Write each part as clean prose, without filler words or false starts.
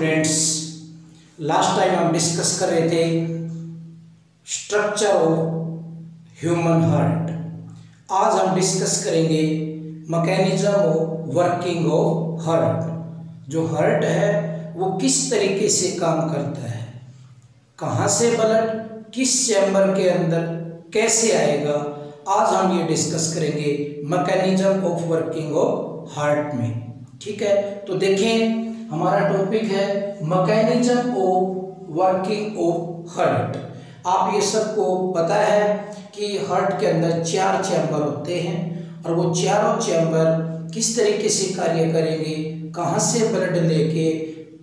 Students, last time हम discuss कर रहे थे स्ट्रक्चर ऑफ ह्यूमन हार्ट। आज हम डिस्कस करेंगे mechanism of working of heart. जो हार्ट है वो किस तरीके से काम करता है, कहाँ से ब्लड किस चैम्बर के अंदर कैसे आएगा, आज हम ये डिस्कस करेंगे mechanism of working of heart में। ठीक है, तो देखें हमारा टॉपिक है mechanism of working of heart. आप ये सबको पता है कि हार्ट के अंदर 4 चैम्बर होते हैं और वो चारों चैम्बर किस तरीके से कार्य करेंगे, कहाँ से ब्लड लेके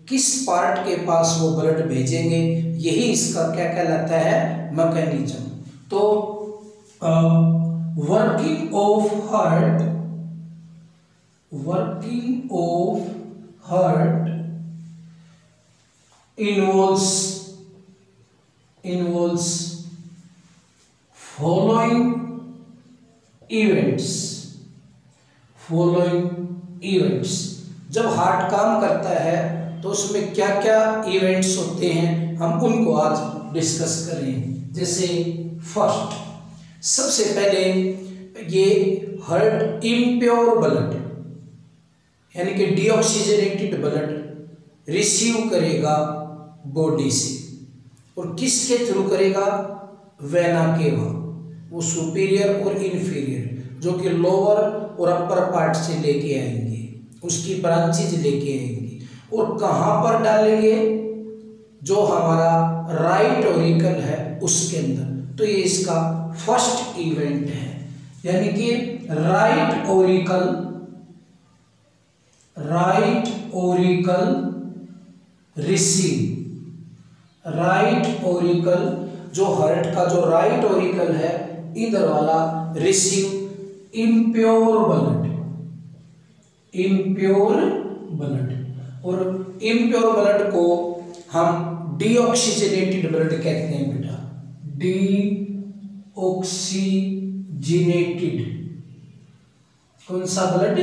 किस पार्ट के पास वो ब्लड भेजेंगे, यही इसका क्या कहलाता है, मैकेनिज्म। तो working of heart, working of heart involves following events। जब हार्ट काम करता है तो उसमें क्या क्या इवेंट्स होते हैं, हम उनको आज डिस्कस करें। जैसे फर्स्ट, सबसे पहले ये हार्ट इम्प्योर ब्लड यानी कि डीऑक्सीजनेटेड ब्लड रिसीव करेगा बॉडी से, और किसके थ्रू करेगा, वेना के वहाँ, वो सुपीरियर और इन्फीरियर जो कि लोअर और अपर पार्ट से लेके आएंगे, उसकी ब्रांचेज लेके आएंगे और कहाँ पर डालेंगे, जो हमारा राइट ऑरिकल है उसके अंदर। तो ये इसका फर्स्ट इवेंट है, यानी कि right auricle receive, right auricle जो हार्ट का जो राइट ऑरिकल है इधर वाला रिसीव इम्प्योर ब्लड, और इम्प्योर ब्लड को हम डीऑक्सीजनेटेड ब्लड कहते हैं बेटा, डीऑक्सीजनेटेड। कौन सा ब्लड,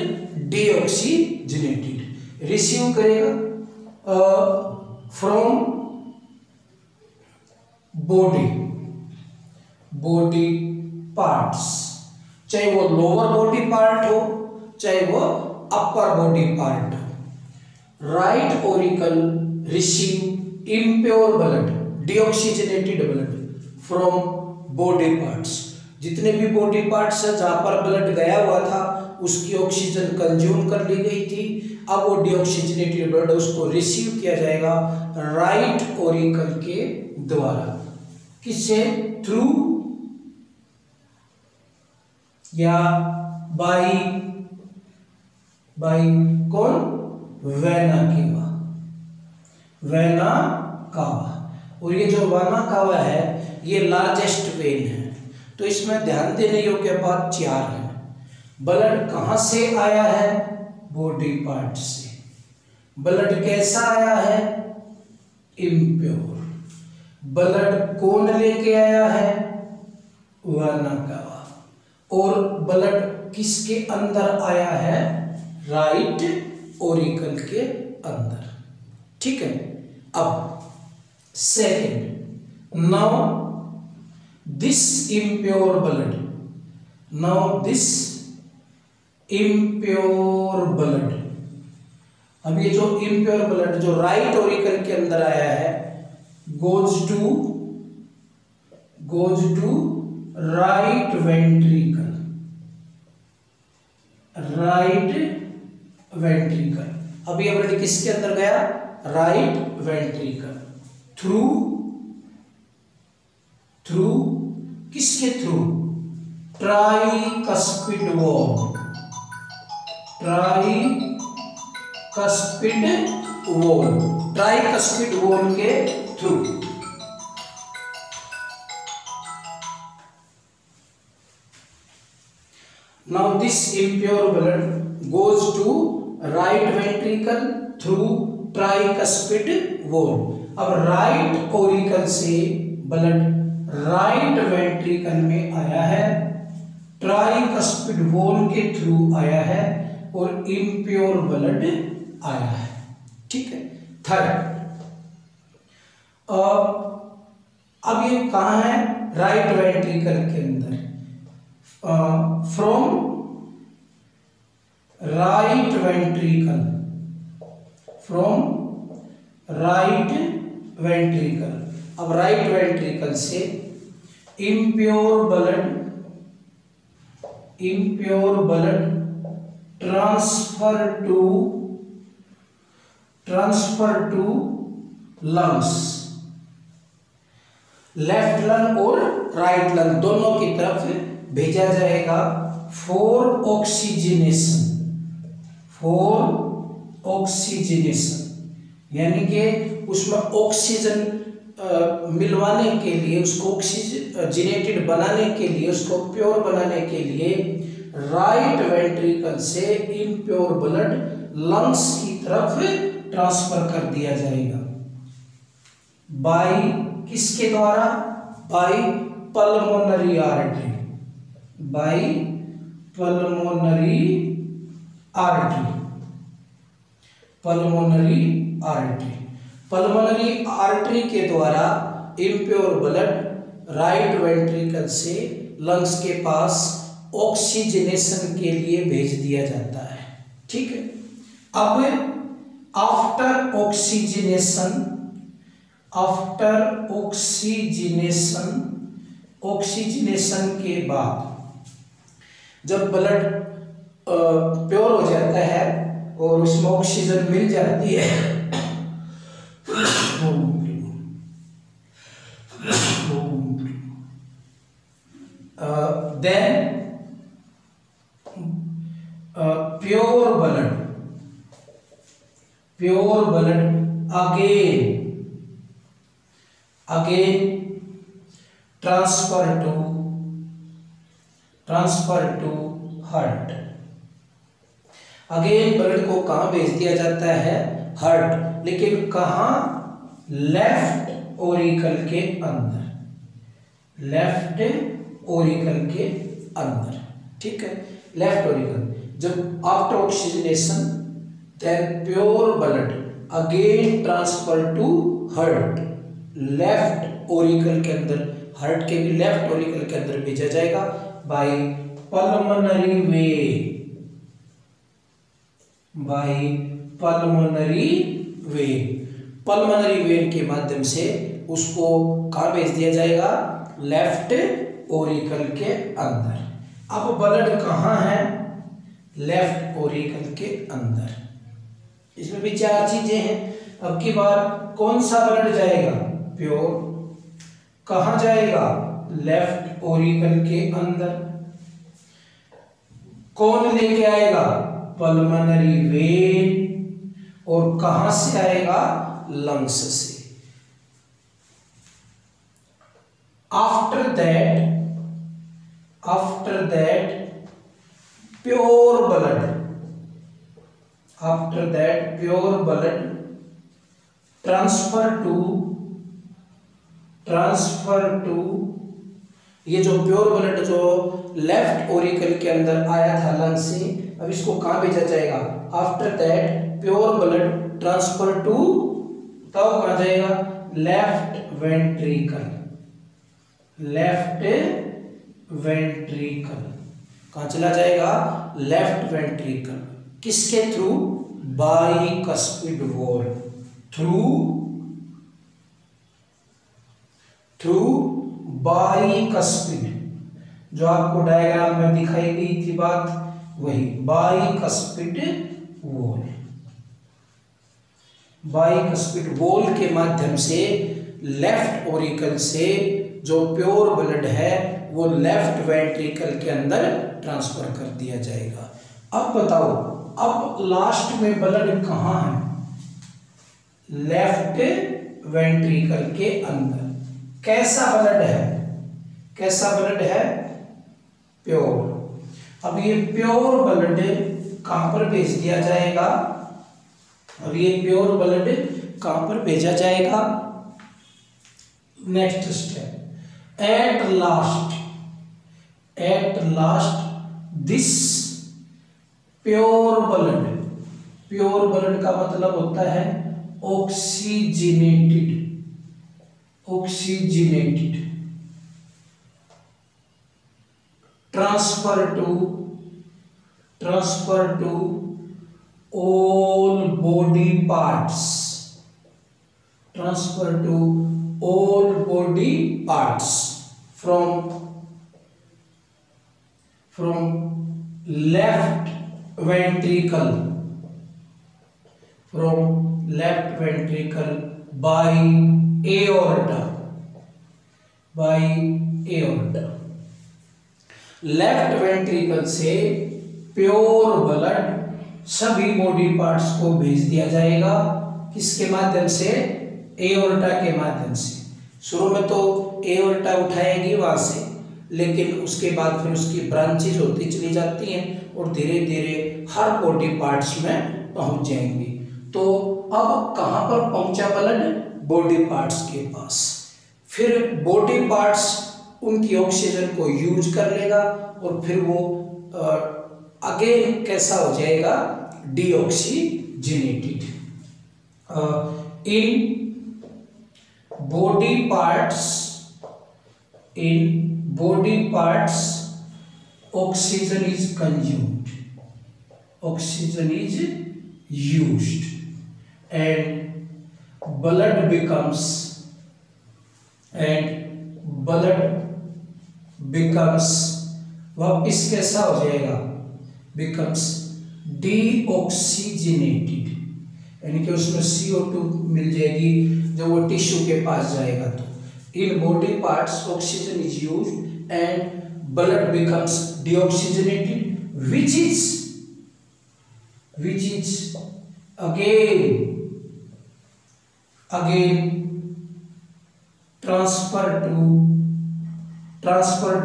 डीऑक्सीजनेटेड रिसीव करेगा फ्रॉम बॉडी पार्ट्स, चाहे वो लोअर बॉडी पार्ट हो चाहे वो अपर बॉडी पार्ट हो। Right auricle receive impure blood, deoxygenated blood from body parts. जितने भी बॉडी पार्ट्स है जहां पर ब्लड गया हुआ था उसकी ऑक्सीजन कंज्यूम कर ली गई थी, अब वो डीऑक्सीजनेटेड ब्लड उसको रिसीव किया जाएगा राइट ऑरिकल के द्वारा। किससे, थ्रू या बाई कौन, वेना कावा। और ये जो वेना कावा है ये लार्जेस्ट वेन है, तो इसमें ध्यान देने योग्य बात 4 है। ब्लड कहाँ से आया है, बॉडी पार्ट से। ब्लड कैसा आया है, इम्प्योर। ब्लड कौन लेके आया है, वेना कावा। और ब्लड किसके अंदर आया है, राइट ऑरिकल के अंदर। ठीक है, अब second, now this impure blood, अब ये जो इम्प्योर ब्लड जो राइट ऑरिकल के अंदर आया है गोज टू राइट वेंट्रिकल, अब ये ब्लड किसके अंदर गया, राइट वेंट्रिकल, थ्रू किसके थ्रू, ट्राइकस्पिड वॉल के through. Now this impure blood goes to right ventricle through tricuspid wall. अब राइट ऑरिकल से ब्लड राइट वेंट्रिकल में आया है, ट्राइकस्पिड वॉल के थ्रू आया है और इम्प्योर ब्लड आया है। ठीक है, थर्ड। अब ये कहाँ है? राइट वेंट्रिकल के अंदर। From right ventricle, from right ventricle. अब राइट वेंट्रिकल से impure blood transfer to lungs, left lung और राइट लंग दोनों की तरफ भेजा जाएगा फॉर ऑक्सीजनेशन, यानी कि उसमें ऑक्सीजन मिलवाने के लिए, उसको ऑक्सीजनेटेड बनाने के लिए, उसको प्योर बनाने के लिए राइट वेंट्रिकल से इम्प्योर ब्लड लंग्स की तरफ ट्रांसफर कर दिया जाएगा। बाय किसके द्वारा? By pulmonary artery, by pulmonary artery, pulmonary artery. Pulmonary artery के द्वारा इम्प्योर ब्लड राइट वेंट्रिकल से लंग्स के पास ऑक्सीजनेशन के लिए भेज दिया जाता है। ठीक है। अब आफ्टर ऑक्सीजनेशन के बाद जब ब्लड प्योर हो जाता है और उसमें ऑक्सीजन मिल जाती है then pure blood again transfer to heart। Again blood को कहाँ भेज दिया जाता है? हार्ट, लेकिन कहाँ? लेफ्ट ओरिकल के अंदर, लेफ्ट ओरिकल के अंदर। ठीक है, लेफ्ट ओरिकल। जब after oxygenation then pure blood again transfer to heart, left auricle के अंदर, हार्ट के भी लेफ्ट ओरिकल के अंदर भेजा जाएगा by pulmonary vein, pulmonary vein के माध्यम से उसको कहाँ भेज दिया जाएगा? लेफ्ट ओरिकल के अंदर। अब ब्लड कहाँ है? लेफ्ट ओरिकल के अंदर। इसमें भी चार चीजें हैं। अब की बार कौन सा ब्लड जाएगा? प्योर। कहाँ जाएगा? लेफ्ट ओरिकल के अंदर। कौन लेके आएगा? Pulmonary vein. और कहां से आएगा? लंग्स से। After that pure blood transfer to ये जो प्योर ब्लड जो लेफ्ट ओरिकल के अंदर आया था लंग से, अब इसको कहाँ भेजा जाएगा? After that pure blood transfer to, तब कहाँ जाएगा? Left ventricle. कहाँ चला जाएगा? Left ventricle. किसके through? Bicuspid wall, through bicuspid, जो आपको डायग्राम में दिखाई गई थी बात, वही बाइकस्पिड वॉल। बाइकस्पिड वॉल के माध्यम से लेफ्ट ओरिकल से जो प्योर ब्लड है वो लेफ्ट वेंट्रिकल के अंदर ट्रांसफर कर दिया जाएगा। अब बताओ, अब लास्ट में ब्लड कहाँ है? लेफ्ट वेंट्रिकल के अंदर। कैसा ब्लड है? प्योर। अब ये प्योर ब्लड कहां पर भेज दिया जाएगा? भेजा जाएगा? Next step, at last this pure blood का मतलब होता है oxygenated transfer to all body parts, transfer to all body parts from left ventricle, by aorta. Left ventricle से प्योर ब्लड सभी बॉडी पार्ट्स को भेज दिया जाएगा। किसके माध्यम से? एओर्टा के माध्यम से। शुरू में तो एओर्टा उठाएगी वहां से, लेकिन उसके बाद फिर उसकी ब्रांचेज होती चली जाती हैं और धीरे धीरे हर बॉडी पार्ट्स में पहुंच जाएंगी। तो अब कहां पर पहुंचा ब्लड? बॉडी पार्ट्स के पास। फिर बॉडी पार्ट्स उनकी ऑक्सीजन को यूज कर लेगा और फिर वो अगेन कैसा हो जाएगा? Deoxygenated. In body parts oxygen is consumed, oxygen is used and blood becomes वापिस कैसा हो जाएगा? becomes deoxygenated, यानी कि उसमें CO2 मिल जाएगी जब वो टिश्यू के पास जाएगा। तो in body parts oxygen is used and blood becomes deoxygenated which is again transfer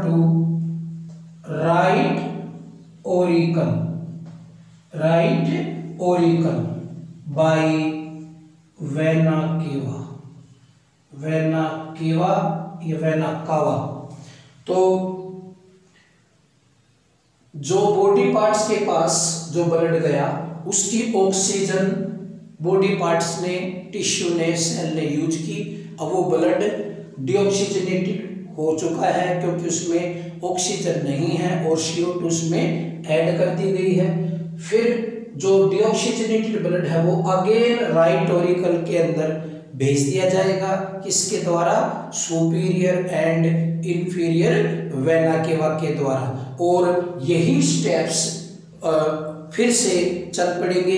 to right auricle by vena cava। तो जो बॉडी पार्ट्स के पास जो ब्लड गया उसकी ऑक्सीजन बॉडी पार्ट्स ने, टिश्यू ने, सेल ने यूज की। अब वो ब्लड डीऑक्सीजनेटेड हो चुका है क्योंकि उसमें ऑक्सीजन नहीं है और CO2 उसमें ऐड कर दी गई है। फिर जो डीऑक्सीजनेटेड ब्लड है वो अगेन राइट ऑरिकल के अंदर भेज दिया जाएगा। किसके द्वारा? Superior and inferior vena cava के द्वारा। और यही स्टेप्स फिर से चल पड़ेंगे,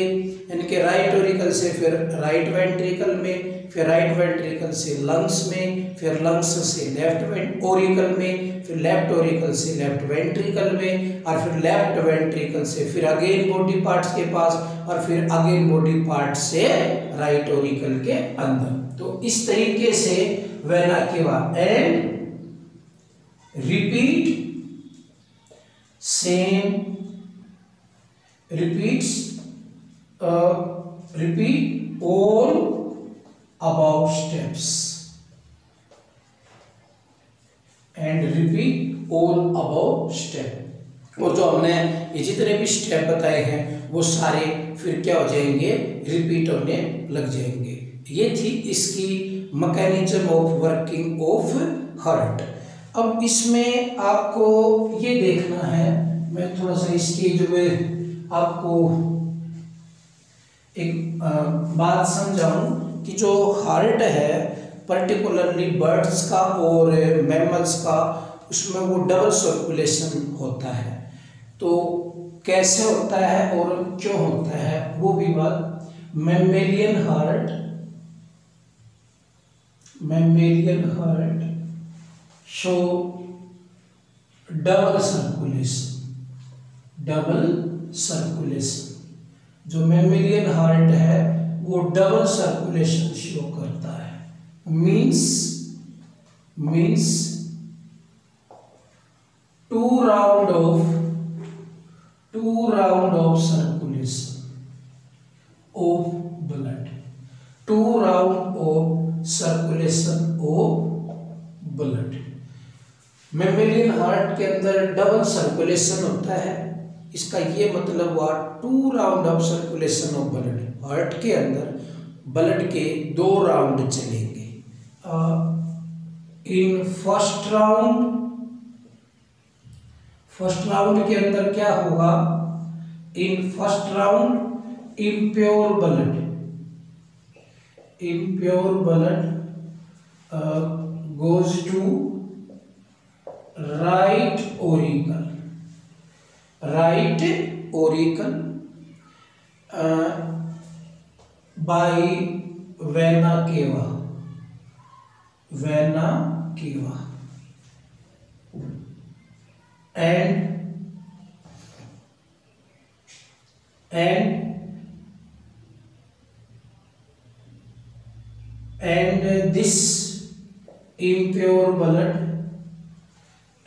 यानी कि राइट ऑरिकल से फिर राइट वेंट्रिकल में, फिर राइट वेंट्रिकल से लंग्स में, फिर लंग्स से लेफ्ट ऑरिकल में, फिर लेफ्ट ऑरिकल से लेफ्ट वेंट्रिकल में, और फिर लेफ्ट वेंट्रिकल से फिर अगेन बॉडी पार्ट्स के पास, और फिर अगेन बॉडी पार्ट से राइट ऑरिकल के अंदर। तो इस तरीके से vena cava and repeat all above steps and repeat all above step। और जो हमने ये जितने भी स्टेप बताए हैं वो सारे फिर क्या हो जाएंगे? रिपीट होने लग जाएंगे। ये थी इसकी mechanism of working of heart. अब इसमें आपको ये देखना है, मैं थोड़ा सा इसकी जो है आपको एक बात समझाऊं कि जो हार्ट है पर्टिकुलरली बर्ड्स का और मैमल्स का, उसमें वो डबल सर्कुलेशन होता है। तो कैसे होता है और क्यों होता है वो भी बात। Mammalian heart show double circulation. जो मैमेलियन हार्ट है वो डबल सर्कुलेशन शो करता है। Means two round of circulation of blood, two round of circulation of blood. Mammalian heart के अंदर डबल सर्कुलेशन होता है। इसका ये मतलब हुआ 2 round of circulation of blood. Heart के अंदर ब्लड के 2 राउंड चलेंगे। इन फर्स्ट राउंड के अंदर क्या होगा? In first round impure blood goes to right auricle by vena cava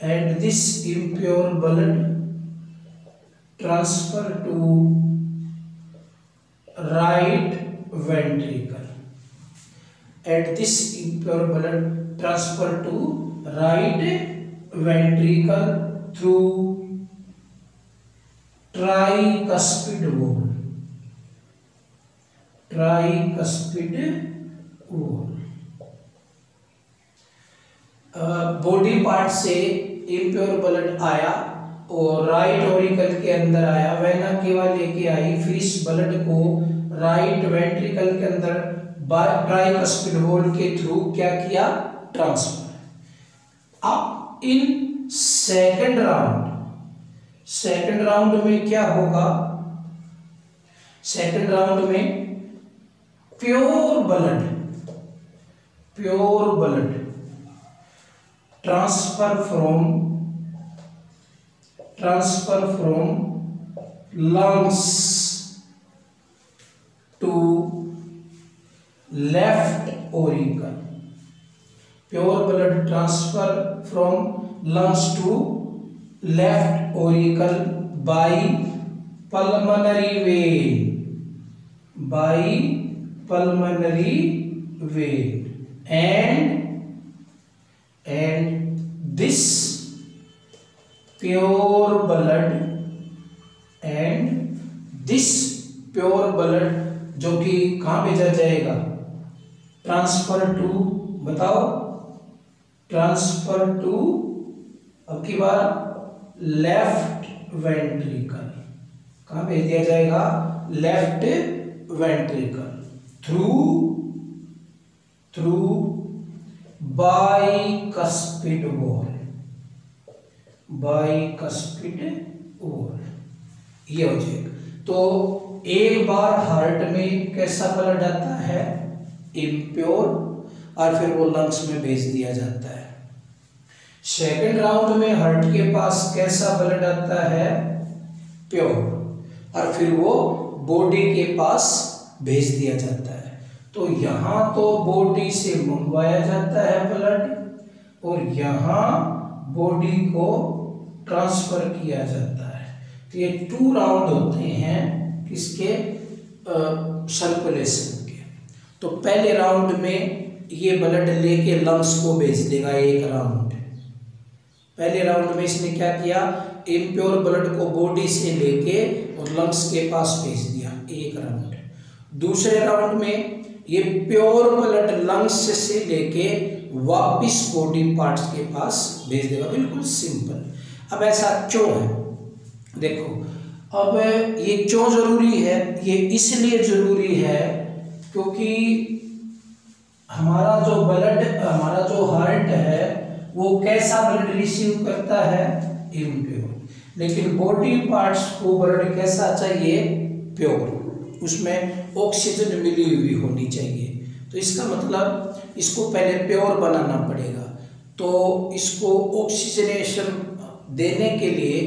and this impure blood transfer to right ventricle, and this impure blood transfer to right ventricle through tricuspid valve। Body part से impure blood आया और right auricle के अंदर आया, vena cava लेके आई, फिर इस blood को राइट वेंट्रिकल के अंदर ट्राइकस्पिड वाल्व के थ्रू क्या किया? ट्रांसफर। अब इन सेकंड राउंड में क्या होगा? सेकंड राउंड में pure blood transfer from lungs to left auricle। Pure blood transfer from lungs to left auricle by pulmonary vein, and this pure blood जो कि कहाँ भेजा जाएगा? ट्रांसफर टू, बताओ, ट्रांसफर टू अब की बार लेफ्ट वेंट्रिकल। कहाँ भेज दिया जाएगा? Left ventricle through bicuspid valve, ये हो जाएगा। तो एक बार हार्ट में कैसा ब्लड आता है? इम्प्योर, और फिर वो लंग्स में भेज दिया जाता है। सेकंड राउंड में हार्ट के पास कैसा ब्लड आता है? प्योर, और फिर वो बॉडी के पास भेज दिया जाता है। तो यहाँ तो बॉडी से मंगवाया जाता है ब्लड, और यहाँ बॉडी को ट्रांसफर किया जाता है। तो ये 2 राउंड होते हैं किसके? सर्कुलेशन के। तो पहले राउंड में ये ब्लड लेके लंग्स को भेज देगा, एक राउंड। पहले राउंड में इसने क्या किया? इम्प्योर ब्लड को बॉडी से लेके और लंग्स के पास भेज दिया, एक राउंड। दूसरे राउंड में ये प्योर ब्लड लंग्स से लेके वापिस बॉडी पार्ट्स के पास भेज देगा। बिल्कुल सिंपल। अब ऐसा क्यों है? देखो, अब ये क्यों जरूरी है? ये इसलिए जरूरी है क्योंकि हमारा जो हार्ट है वो कैसा ब्लड रिसीव करता है? इम्प्योर। लेकिन बॉडी पार्ट्स को ब्लड कैसा चाहिए? प्योर। उसमें ऑक्सीजन मिली हुई होनी चाहिए। तो इसका मतलब इसको पहले प्योर बनाना पड़ेगा। तो इसको ऑक्सीजनेशन देने के लिए,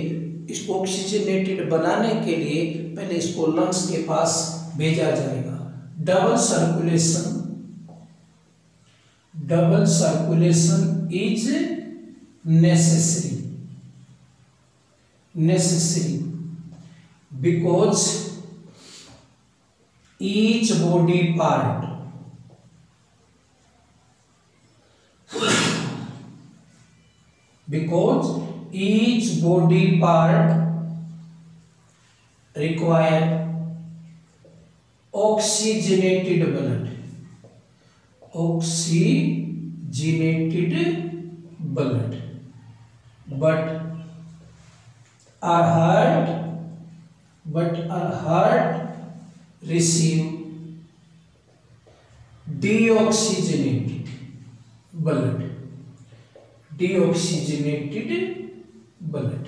इसको ऑक्सीजनेटेड बनाने के लिए पहले इसको लंग्स के पास भेजा जाएगा। Double circulation is necessary because each body part require oxygenated blood, oxygenated blood, but our heart receive deoxygenated blood, deoxygenated blood.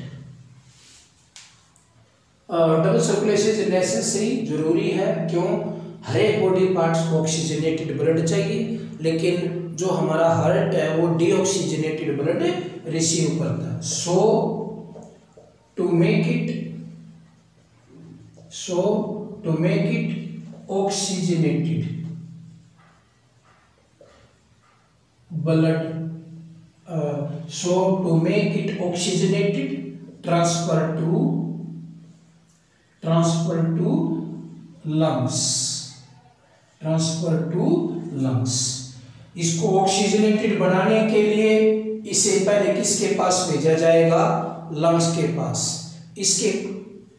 Double circulation necessary, जरूरी है। क्यों? हर एक बॉडी पार्ट्स को ऑक्सीजनेटेड ब्लड चाहिए, लेकिन जो हमारा हार्ट है वो डीऑक्सीजनेटेड ब्लड रिसीव करता है। So to make it oxygenated blood, so to make it oxygenated, transfer to lungs, इसको ऑक्सीजनेटेड बनाने के लिए इसे पहले किसके पास भेजा जाएगा? लंग्स के पास। इसके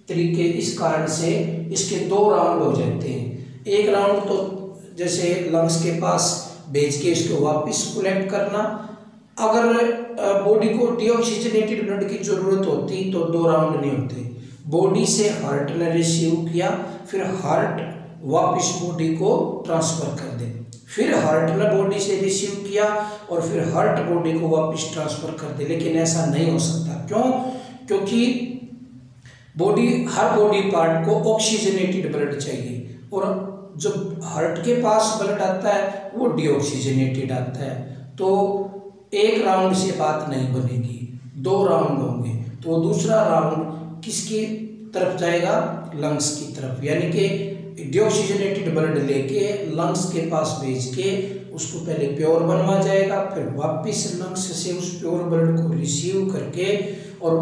तरीके, इस कारण से इसके 2 राउंड हो जाते हैं। एक राउंड तो जैसे लंग्स के पास भेज के इसको वापस कलेक्ट करना। अगर बॉडी को डीऑक्सीजनेटेड ब्लड की जरूरत होती तो 2 राउंड नहीं होते। बॉडी से हार्ट ने रिसीव किया, फिर हार्ट वापस बॉडी को ट्रांसफर कर दे, फिर हार्ट ने बॉडी से रिसीव किया और फिर हार्ट बॉडी को वापस ट्रांसफर कर दे। लेकिन ऐसा नहीं हो सकता। क्यों? क्योंकि हर बॉडी पार्ट को ऑक्सीजनेटेड ब्लड चाहिए, और जो हार्ट के पास ब्लड आता है वो डीऑक्सीजनेटेड आता है। तो एक राउंड से बात नहीं बनेगी, 2 राउंड होंगे। तो दूसरा राउंड किसकी तरफ जाएगा? लंग्स की तरफ, यानी कि डीऑक्सीजनेटेड ब्लड लेके लंग्स के पास भेज के उसको पहले प्योर बनवा जाएगा, फिर वापस लंग्स से उस प्योर ब्लड को रिसीव करके और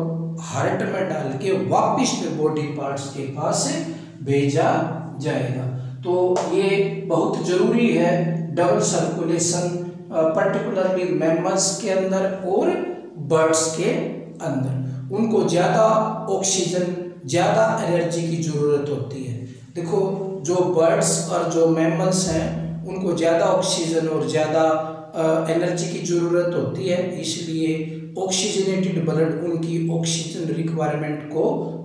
हार्ट में डाल के वापस फिर बॉडी पार्ट्स के पास भेजा जाएगा। तो ये बहुत जरूरी है डबल सर्कुलेशन, पर्टिकुलरली मैमल्स के अंदर और बर्ड्स के अंदर। उनको ज़्यादा ऑक्सीजन, ज़्यादा एनर्जी की ज़रूरत होती है। देखो, जो बर्ड्स और जो मैमल्स हैं उनको ज़्यादा ऑक्सीजन और ज़्यादा एनर्जी की ज़रूरत होती है, इसलिए ऑक्सीजनेटेड ब्लड उनकी ऑक्सीजन रिक्वायरमेंट को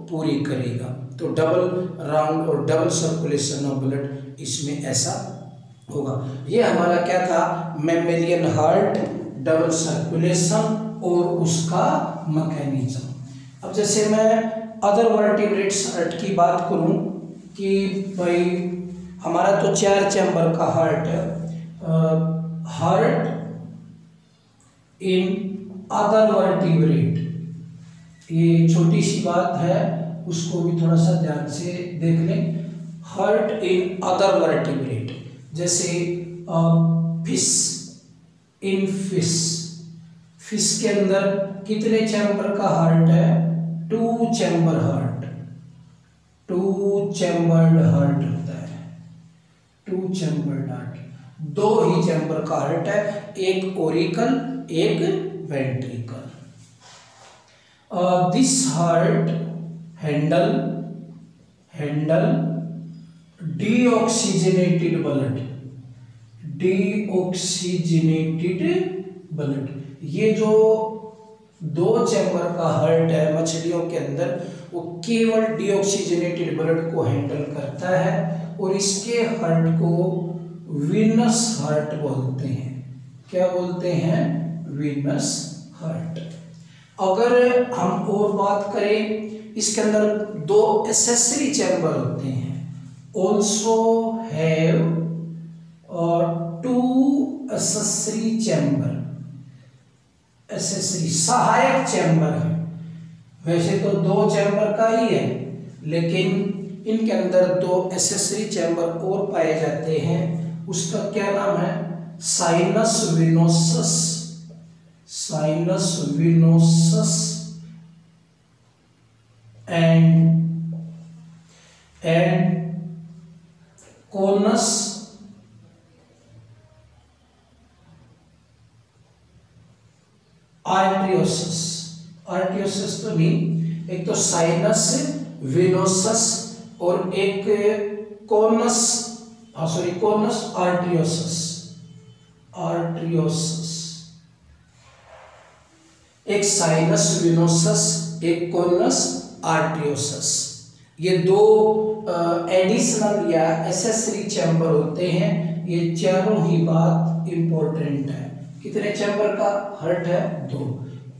पूरी करेगा। तो डबल राउंड और डबल सर्कुलेशन ऑफ ब्लड इसमें ऐसा होगा। ये हमारा क्या था? मैमेलियन हार्ट, डबल सर्कुलेशन और उसका मैकेनिज्म। अब जैसे मैं अदर वर्टिब्रेट्स हार्ट की बात करूं कि भाई हमारा तो 4 चैम्बर का हार्ट है। हार्ट इन अदर वर्टिब्रेट, ये छोटी सी बात है, उसको भी थोड़ा सा ध्यान से देख लें। हार्ट इन अदर वर्टिब्रेट, जैसे फिश इन फिश के अंदर कितने चैम्बर का हार्ट है? 2 चैम्बर हार्ट, 2 चैम्बर्ड हार्ट होता है, 2 चैम्बर्ड हार्ट। 2 ही चैम्बर का हार्ट है, एक ओरिकल, एक ventricle. This heart handle deoxygenated blood. ये जो 2 चैम्बर का हार्ट है मछलियों के अंदर, वो केवल डीऑक्सीजनेटेड ब्लड को हैंडल करता है, और इसके हार्ट को वीनस हार्ट बोलते हैं। क्या बोलते हैं? Venous heart. अगर हम और बात करें, इसके अंदर 2 एसेसरी चैम्बर होते हैं, also have 2 accessory chamber. Accessory सहायक चैम्बर है, वैसे तो 2 चैम्बर का ही है, लेकिन इनके अंदर 2 एसेसरी चैम्बर और पाए जाते हैं। उसका क्या नाम है? Sinus venosus and conus arteriosus तो नहीं, एक तो साइनस विनोसस और एक conus sorry conus arteriosus, arteriosus, एक साइनस विनोसस, एक कोनस आर्टरियोसस। ये दो एडिशनल या एसेसरी चैम्बर होते हैं। ये चारों ही बात इंपॉर्टेंट है। कितने चैम्बर का हार्ट है? दो,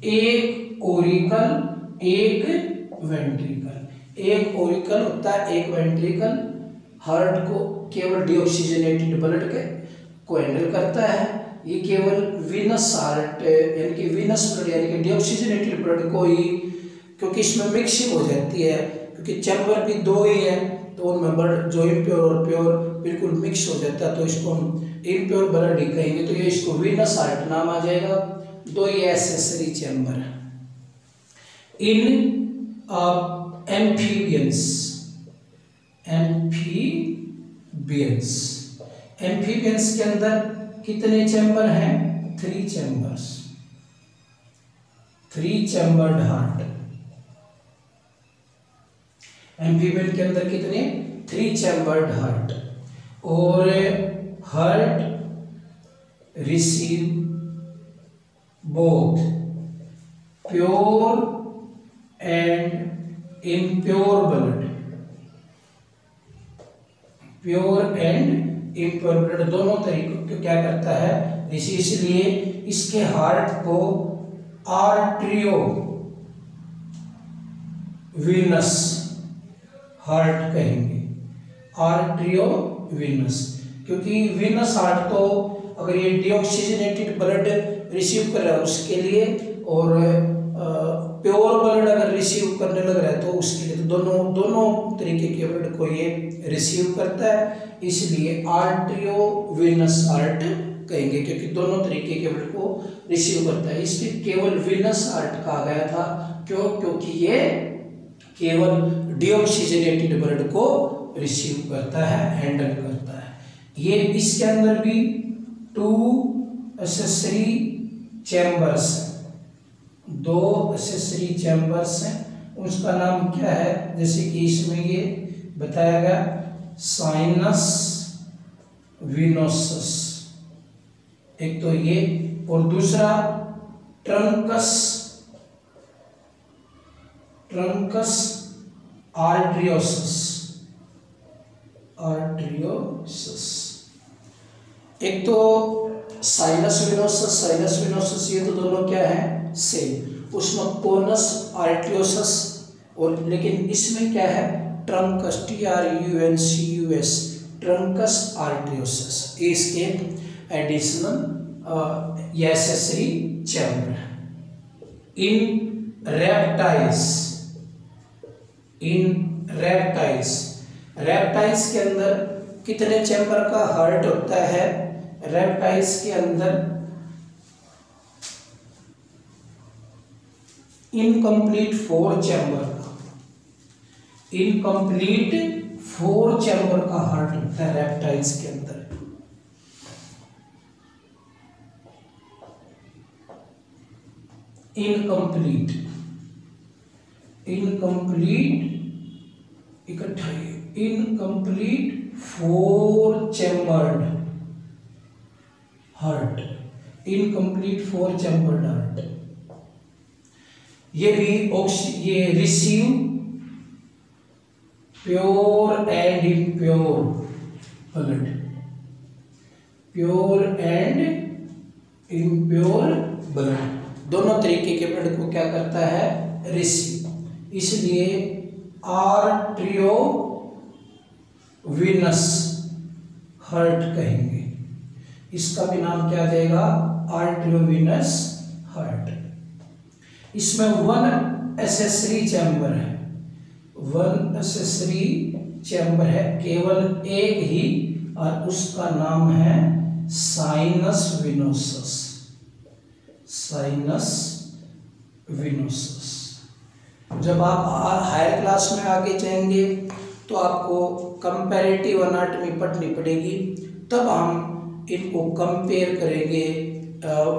एक ओरिकल, एक वेंट्रिकल। एक ओरिकल होता है, एक वेंट्रिकल। हार्ट को केवल डीऑक्सीजनेटेड ब्लड को हैंडल करता है। ये केवल वीनस हार्ट यानी कि वीनस ब्लड यानी कि डीऑक्सीजनेटेड ब्लड को ही, क्योंकि इसमें मिक्सिंग हो जाती है, क्योंकि चैम्बर भी दो ही है तो उनमें ब्लड जो इम्प्योर और प्योर बिल्कुल मिक्स हो जाता है, तो इसको हम इम्प्योर ब्लड ही कहेंगे। तो ये इसको वीनस हार्ट नाम आ जाएगा। दो ये एसेसरी चैम्बर है। इन एम्फीबियंस, एम्फीबियंस, एम्फीबियंस के अंदर कितने चैम्बर हैं? 3 चैम्बर्स, 3 चैम्बर्ड हार्ट। एम्फीबियन के अंदर कितने? 3 चैम्बर्ड हार्ट। और heart receive both pure and impure blood, pure and impure blood दोनों तरीकों को क्या करता है? इसलिए इसके हार्ट को आर्टरियो वीनस हार्ट कहेंगे, आर्टरियो वीनस। क्योंकि वीनस हार्ट तो अगर ये डीऑक्सीजनेटेड ब्लड रिसीव कर रहा है उसके लिए, और प्योर ब्लड अगर रिसीव करने लग रहा है तो उसके लिए, तो दोनों तरीके के ब्लड को ये रिसीव करता है। इसलिए आर्टरियो वीनस हार्ट कहेंगे, क्योंकि दोनों तरीके के ब्लड को रिसीव करता है। इसके केवल वीनस हार्ट कहा गया था। क्यों? क्योंकि ये केवल डीऑक्सीजनेटेड ब्लड को रिसीव करता है, हैंडल करता है। ये इसके अंदर भी 2 एसेसरी चैम्बर्स हैं, 2 एसेसरी चैम्बर्स हैं। उसका नाम क्या है? जैसे कि इसमें ये बताया गया, साइनस विनोसस, एक तो ये, और दूसरा ट्रंकस, ट्रंकस आर्टरियोसस, आर्टरियोसस। एक तो साइनस विनोसस, साइनस विनोसस, ये तो दोनों क्या है? सेम। उसमें कोनस आर्टरियोसस, और लेकिन इसमें क्या है? Trunks, TRUNCUS, trunks arteriosus. इसके एडिशनल या एसेसरी चैम्बर है। In reptiles, in reptiles, reptiles के अंदर कितने चैम्बर का हार्ट होता है? रेप्टाइल्स के अंदर इनकम्प्लीट 4 चैम्बर का, इनकम्प्लीट 4 चैम्बर का हार्ट होता है रेप्टाइल्स के अंदर। इनकम्प्लीट, इनकम्प्लीट इकट्ठा, incomplete 4 chambered heart, incomplete 4 chambered heart. ये भी ये receive pure and impure blood, pure and impure blood दोनों तरीके के ब्लड को क्या करता है? रिसीव। इसलिए आर्टरियो वीनस हार्ट कहेंगे। इसका भी नाम क्या आ जाएगा? आर्टरियो वीनस हार्ट। इसमें 1 एसेसरी चैम्बर है, 1 एसेसरी चैम्बर है, केवल एक ही, और उसका नाम है साइनस विनोसस, साइनस विनोसस। जब आप हायर क्लास में आगे जाएंगे तो आपको कंपैरेटिव एनाटॉमी पढ़नी पड़ेगी, तब हम इनको कंपेयर करेंगे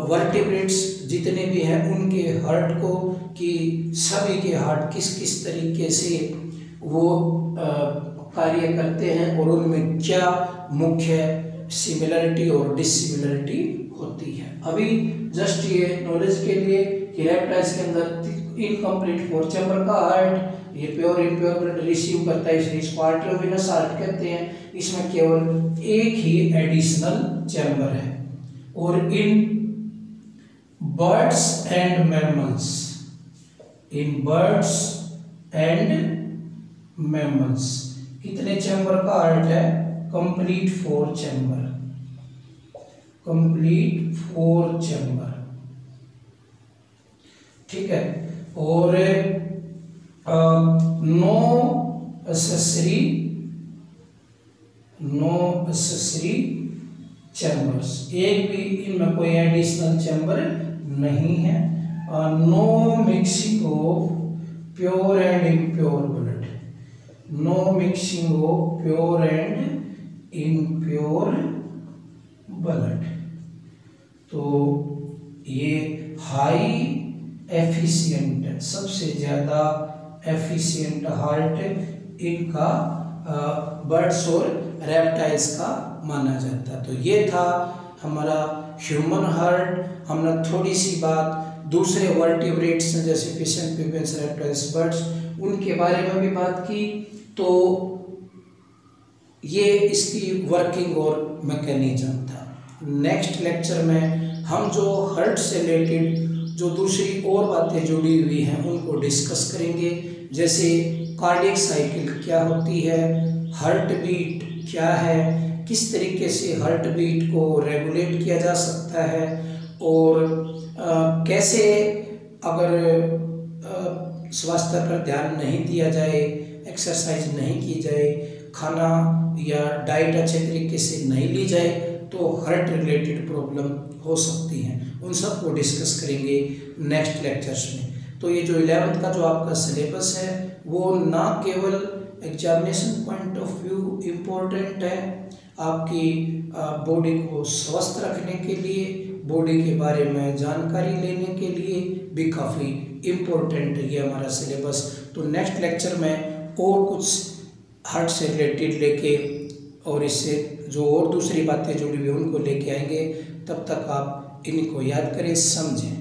वर्टिब्रेट्स जितने भी हैं उनके हार्ट को, कि सभी के हार्ट किस किस तरीके से वो कार्य करते हैं और उनमें क्या मुख्य सिमिलरिटी और डिसिमिलरिटी होती है। अभी जस्ट ये नॉलेज के लिए कि रेप्टाइल्स के अंदर इनकम्प्लीट 4 चैम्बर का हार्ट, ये प्योर इम्प्योर ब्लड रिसीव करता है, इसलिए इसको आर्टरियोवेनस हार्ट कहते हैं। इसमें केवल एक ही एडिशनल चैम्बर है। और in birds and mammals, in birds and mammals कितने चैम्बर का हार्ट है? कंप्लीट 4 चैम्बर, कंप्लीट 4 चैम्बर, ठीक है। और नो एसेसरी चैम्बर्स, एक भी इनमें कोई एडिशनल चैम्बर नहीं है। No mixing of pure and impure blood, no mixing of pure and impure blood. तो ये हाई एफिशिएंट, सबसे ज़्यादा एफिशिएंट हार्ट इनका बर्ड्स और रेप्टाइल्स का माना जाता है। तो ये था हमारा ह्यूमन हार्ट। हमने थोड़ी सी बात दूसरे वर्टिब्रेट्स जैसे फिश एंड प्यूपेंस, रेप्टाइल्स, बर्ड्स, उनके बारे में भी बात की। तो ये इसकी वर्किंग और मैकेनिज्म था। नेक्स्ट लेक्चर में हम जो हार्ट से रिलेटेड जो दूसरी और बातें जुड़ी हुई हैं उनको डिस्कस करेंगे, जैसे कार्डियक साइकिल क्या होती है, हार्ट बीट क्या है, किस तरीके से हार्ट बीट को रेगुलेट किया जा सकता है, और कैसे अगर स्वास्थ्य पर ध्यान नहीं दिया जाए, एक्सरसाइज नहीं की जाए, खाना या डाइट अच्छे तरीके से नहीं ली जाए तो हार्ट रिलेटेड प्रॉब्लम हो सकती हैं। उन सब को डिस्कस करेंगे नेक्स्ट लेक्चर्स में। तो ये जो 11th का जो आपका सिलेबस है वो ना केवल examination point of view important है, आपकी बॉडी को स्वस्थ रखने के लिए, बॉडी के बारे में जानकारी लेने के लिए भी काफ़ी इम्पोर्टेंट है ये हमारा सिलेबस। तो नेक्स्ट लेक्चर में और कुछ हार्ट से रिलेटेड लेके और इससे जो और दूसरी बातें जुड़ी हुई उनको लेके आएंगे। तब तक आप इनको याद करें, समझें।